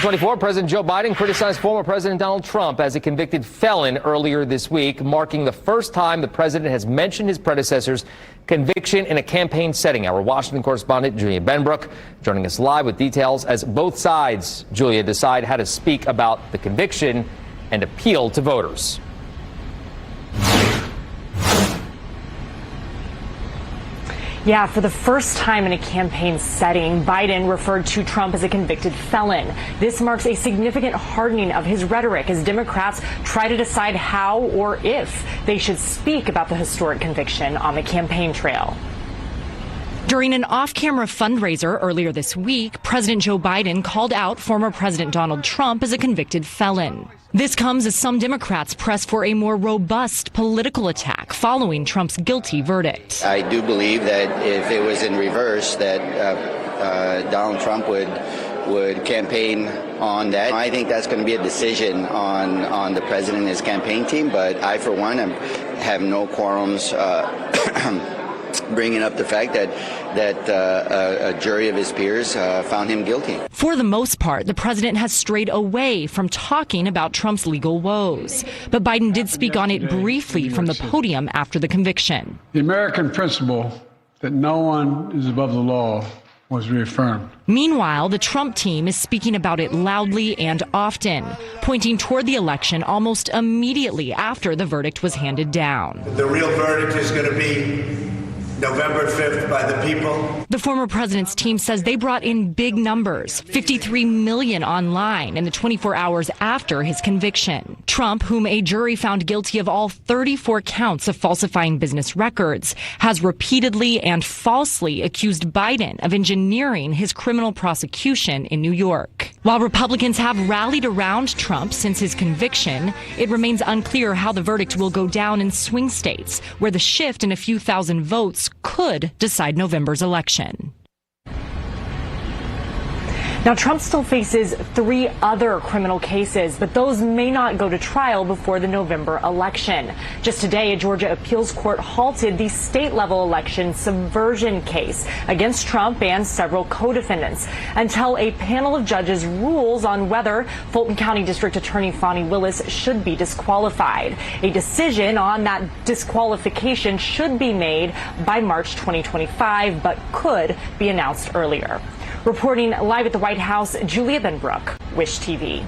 2024, President Joe Biden criticized former President Donald Trump as a convicted felon earlier this week, marking the first time the president has mentioned his predecessor's conviction in a campaign setting. Our Washington correspondent Julia Benbrook joining us live with details as both sides, Julia, decide how to speak about the conviction and appeal to voters. Yeah, for the first time in a campaign setting, Biden referred to Trump as a convicted felon. This marks a significant hardening of his rhetoric as Democrats try to decide how or if they should speak about the historic conviction on the campaign trail. During an off-camera fundraiser earlier this week, President Joe Biden called out former President Donald Trump as a convicted felon. This comes as some Democrats press for a more robust political attack following Trump's guilty verdict. I do believe that if it was in reverse, that Donald Trump would campaign on that. I think that's going to be a decision on the president and his campaign team, but I, for one, have no quorums bringing up the fact that a jury of his peers found him guilty. For the most part, the president has strayed away from talking about Trump's legal woes. But Biden did speak on it briefly from the podium after the conviction. The American principle that no one is above the law was reaffirmed. Meanwhile, the Trump team is speaking about it loudly and often, pointing toward the election almost immediately after the verdict was handed down. The real verdict is going to be November 5th by the people. The former president's team says they brought in big numbers, 53 million online in the 24 hours after his conviction. Trump, whom a jury found guilty of all 34 counts of falsifying business records, has repeatedly and falsely accused Biden of engineering his criminal prosecution in New York. While Republicans have rallied around Trump since his conviction, it remains unclear how the verdict will go down in swing states, where the shift in a few thousand votes could decide November's election. Now, Trump still faces 3 other criminal cases, but those may not go to trial before the November election. Just today, a Georgia appeals court halted the state-level election subversion case against Trump and several co-defendants until a panel of judges rules on whether Fulton County District Attorney Fani Willis should be disqualified. A decision on that disqualification should be made by March 2025, but could be announced earlier. Reporting live at the White House, Julia Benbrook, Wish TV.